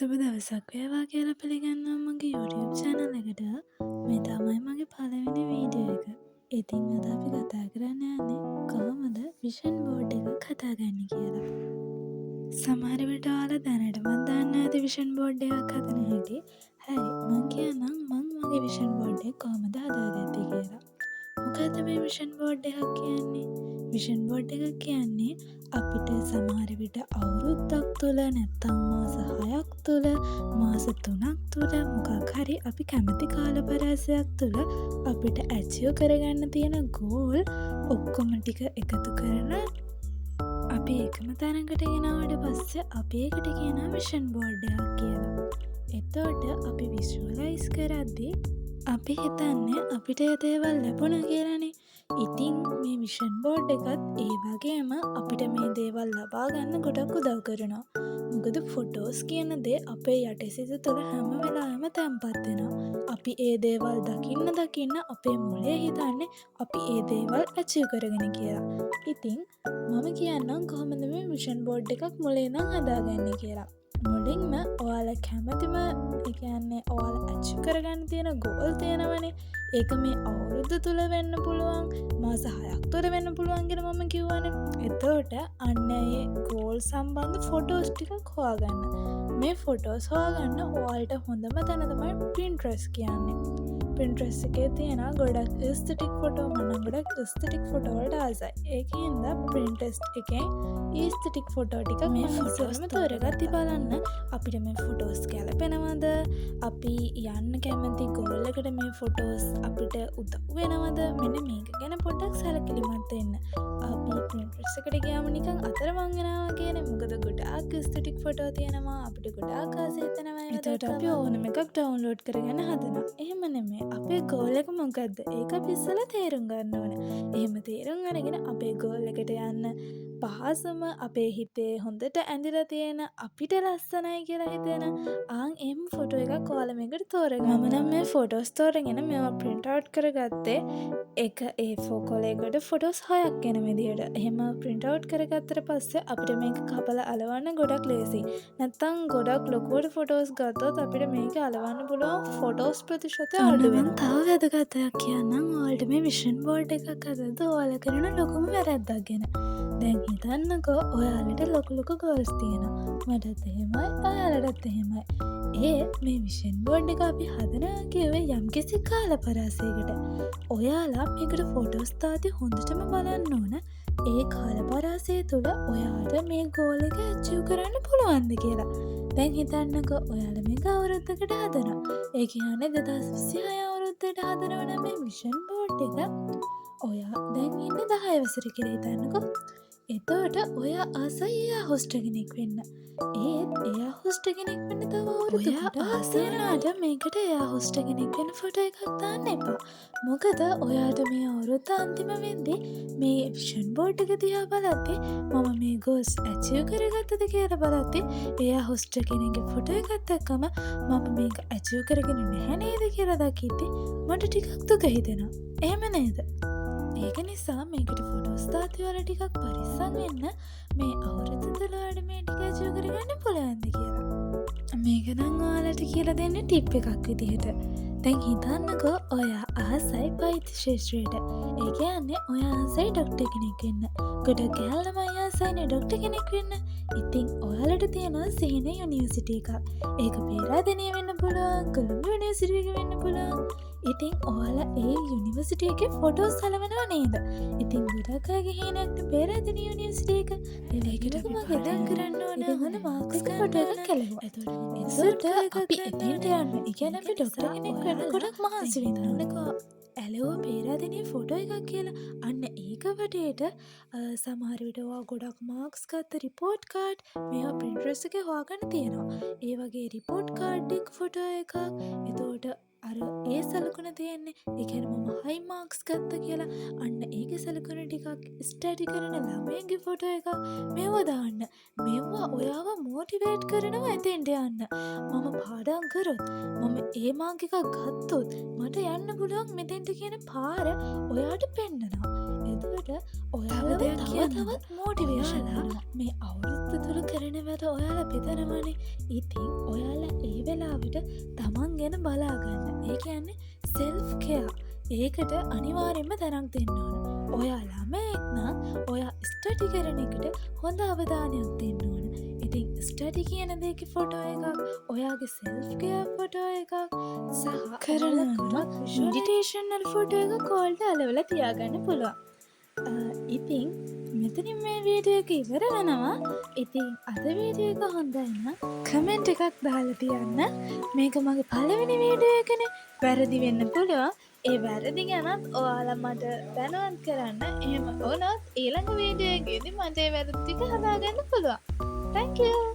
සුබ දවසක් වේවා කියලා පිළිගන්නවා මගේ YouTube channel එකට. මේ තමයි මගේ පළවෙනි වීඩියෝ එක. ඉතින් අද අපි කතා කරන්න යන්නේ කොහොමද vision board එකක් හදාගන්නේ කියලා. සමහර විට ඔයාලා දැනටමත් දන්න ඇති vision board එකක් හදන හැටි. හරි, මං කියන්නම් මං මගේ vision board එක කොහොමද හදාගත්තේ කියලා. මොකද්ද මේ vision board එකක් කියන්නේ? vision board එකක් කියන්නේ අපිට සමහර විට අවුරුද්දක් තුළ නැත්තම් මාස 6ක් තුළ මාස 3ක් තුළ මොකක් හරි අපි කැමති කාලපරාසයක් තුළ අපිට ඇචීව් කරගන්න තියෙන ගෝල් ඔක්කොම ටික එකතු කරලා අපි එකම තැනකට ගෙනාවට පස්සේ අපි ඒකට කියනවා vision board එකක් කියලා. එතකොට අපි විෂුවලයිස් කරද්දී අපි හිතන්නේ අපිට ඒ දේවල් ලැබුණා කියලානේ. ඉතින් මේ vision board එකත් ඒ වගේම අපිට මේ දේවල් ලබා ගන්න ගොඩක් උදව් කරනවා. මොකද ෆොටෝස් කියන දේ අපේ යටිසිත තුළ හැම වෙලාවෙම තැන්පත් වෙනවා. අපි ඒ දේවල් දකින්න අපේ මොළේ හිතන්නේ අපි ඒ දේවල් ඇචීව් කරගෙන කියලා. ඉතින් මම කියන්නම් කොහොමද මේ vision board එකක් මොළේ නම් හදාගන්නේ කියලා. මුලින්ම ඔයාලා කැමතිම ඒ කියන්නේ ඔයාලා ඇචීව් කරගන්න තියෙන ගෝල් තියෙනවනේ. ඒක මේ අවුරුද්ද තුල වෙන්න පුළුවන්, මාස 6ක් තුල වෙන්න පුළුවන් කියලා මම කිව්වනේ. එතකොට අන්න ඒ ගෝල් සම්බන්ධ ෆොටෝස් ටිකක් හොයාගන්න. මේ ෆොටෝස් හොයාගන්න ඔයාලට හොඳම තැන තමයි Pinterest කියන්නේ. Pinterest එකේ තියෙන ගොඩක් aesthetic ෆොටෝ මම ගොඩක් aesthetic ෆොටෝ වලට ආසයි. ඒකින්ද Pinterest එකේ aesthetic ෆොටෝ ටික මේ ෆොටෝස්ම තෝරගත්ති බලන්න අපිට මේ ෆොටෝස් ගැලපෙනවද? අපි යන්න කැමති ගෝල් එකට මේ ෆොටෝස් අපිට උදව් වෙනවද? මෙන්න මේක ගැන පොඩ්ඩක් සැලකිලිමත් වෙන්න. අපි Pinterest එකට ගියාම නිකන් අතරමං වෙනවා කියන්නේ මොකද ගොඩාක් aesthetic ෆොටෝ තියෙනවා අපිට ගොඩාක් ආසයි හිතෙනවා. ඒකට අපි ඕනම එකක් ඩවුන්ලෝඩ් කරගෙන හදනවා. එහෙම නෙමෙයි. අපේ ගෝල් එක මොකද්ද? ඒක අපි ඉස්සෙල්ලා තේරුම් ගන්න ඕනේ. එහෙම තේරුම් අරගෙන අපේ ගෝල් එකට යන්න පහසුම අපේ හිතේ හොඳට ඇඳිලා තියෙන අපිට ලස්සනයි කියලා හිතෙන එහෙම ෆොටෝ එකක් ඔයාලා මේකට තෝරගන්න. මම නම් මේ ෆොටෝස් තෝරගෙන මේවා print out කරගත්තේ එක A4 කොලයකට ෆොටෝස් 6ක් එන විදියට. එහෙම print out කරගත්තට පස්සේ අපිට මේක කපලා අලවන්න ගොඩක් ලේසියි. නැත්තම් ගොඩක් ලොකුවට ෆොටෝස් ගත්තොත් අපිට මේක අලවන්න පුළුවන් ෆොටෝස් ප්‍රතිශතය අඩු වෙනවා. තව වැදගත් දෙයක් කියන්නම් ඔයාලට මේ vision board එකක් හදද්දී ඔයාලා කරන ලොකුම වැරද්දක් ගැන. දැන් හිතන්නකෝ ඔයාලට ලොකු ගෝල්ස් තියෙනවා. මටත් එහෙමයි, ඔයාලටත් එහෙමයි. ඒත් මේ vision board එක අපි හදනවා කියුවේ යම්කිසි කාලපරාසයකට. ඔයාලා මේකට ෆොටෝස් දාද්දී හොඳටම බලන්න ඕන ඒ කාලපරාසය තුළ ඔයාට මේ ගෝල් එක ඇචීව් කරන්න පුළුවන්ද කියලා. දැන් හිතන්නකෝ ඔයාලා මේක අවුරුද්දකට හදනවා. ඒ කියන්නේ 2026 අවුරුද්දට හදනවා නම් මේ vision board එක ඔයා දැන් ඉන්නේ 10 වසර කියලා හිතන්නකෝ. එතකොට ඔයා ආසයි එයා හොස්ට් කෙනෙක් වෙන්න. ඒත් එයා හොස්ට් කෙනෙක් වෙන්න තව අවුරුද්දකට ආසනාට මේකට එයා හොස්ට් කෙනෙක් වෙන ෆොටෝ එකක් දාන්න එපා. මොකද ඔයාට මේ අවුරුද්ද අන්තිම වෙද්දී මේ vision board එක දිහා බලද්දී මම මේ goals achieve කරගත්තද කියලා බලද්දී එයා හොස්ට් කෙනෙක්ගේ ෆොටෝ එකක් දැක්කම මම මේක achieve කරගෙන නැහැ නේද කියලා දකිද්දී මට ටිකක් දුක හිතෙනවා. එහෙම නේද? ඒක නිසා මේකට ෆොටෝස් දාද්දී වල ටිකක් පරිස්සම් වෙන්න මේ අවුරුද්ද තුළ වල මේ ටික ඇචීව් කරගන්න පුළුවන්ද කියලා. මේක නම් ඔයාලට කියලා දෙන්න ටිප් එකක් විදිහට. දැන් හිතන්නකෝ ඔයා ආසයි වෛද්‍ය ශාස්ත්‍රයට. ඒ කියන්නේ ඔයා ආසයි ડોක්ටර් කෙනෙක් වෙන්න. ගොඩක් ගෑල්ලම ආසයිනේ ડોක්ටර් කෙනෙක් වෙන්න. ඉතින් ඔයාලට තියෙනවා සීන යුනිවර්සිටි එකක්. ඒක පේරාදෙනිය වෙන්න පුළුවන්, කොළඹ යුනිවර්සිටි එක වෙන්න පුළුවන්. ඉතින් ඔයාලා ඒ යුනිවර්සිටි එකේ ෆොටෝස් හලවනවා නේද? ඉතින් ගොඩක් අය ගිහින් නැත්නම් පේරාදෙනිය යුනිවර්සිටි එක. ඒකට මම හිතන් කරන්න ඕන හොඳ මාක්ස් ෆොටෝ එකක් කළා. එතකොට අපි එතනට යන්න. ඒ කියන්නේ අපි ડોක්ටර් කෙනෙක් වෙන්න ගොඩක් මහන්සි වෙනවා. ඇලෝ පේරාදෙනිය ෆොටෝ එකක් කියලා. අන්න ඒක වටේට සමහර විට ඔයා ගොඩක් මාක්ස් ගත්ත රිපෝට් කාඩ් මේවා Pinterest එකේ හොයාගන්න තියෙනවා. ඒ වගේ රිපෝට් කාඩ් එක ෆොටෝ එකක්. එතකොට අර ඒ සලකුණ තියෙන්නේ. ඒ කියන්නේ මම හයි මාක්ස් ගත්ත කියලා. අන්න ඒකේ සලකුණ ටිකක් ස්ටඩි කරන ළමයින්ගේ ෆොටෝ එකක් මේව දාන්න. මේවා ඔයාව මොටිවේට් කරනවා එතෙන්ට යන්න. මම පාඩම් කරොත් මම ඒ මාක් එකක් ගත්තොත් මට යන්න පුළුවන් මෙතෙන්ට කියන පාර ඔයාට පෙන්නනවා. එතකොට ඔයාලව තව තවත් මොටිවේෂන් මේ අවුරුද්ද තුළ කරන වැඩ ඔයාලා බෙදනවනේ. ඉතින් ඔයාලා ඒ වෙලාවට තමන් ගැන බලාගන්න. ඒ කියන්නේ සෙල්ෆ් කෙයා. ඒකට අනිවාර්යෙන්ම තැනක් දෙන්න ඕන. ඔයා ළමයෙක් නම් ඔයා ස්ටඩි කරන එකට හොඳ අවධානයක් දෙන්න ඕන. ඉතින් ස්ටඩි කියන දෙකේ ෆොටෝ එකක්, ඔයාගේ සෙල්ෆ් කෙයා ෆොටෝ එකක් සහ කරනවා මෙඩිටේෂනල් ෆොටෝ එකක් ඔයාලට අලවලා තියාගන්න පුළුවන්. ඉතින් මෙතනින් මේ වීඩියෝ එක ඉවර වෙනවා. ඉතින් අද වීඩියෝ එක හොඳයි නම් කමෙන්ට් එකක් දාලා තියන්න. මේක මගේ පළවෙනි වීඩියෝ එකනේ. වැරදි වෙන්න පුළුවන්. ඒ වැරදි ගැනත් ඔයාලා මට දැනුවත් කරන්න. එහෙම වුණොත් ඊළඟ වීඩියෝ එකේදී මට ඒ වැරදි ටික හදාගන්න පුළුවන්. Thank you.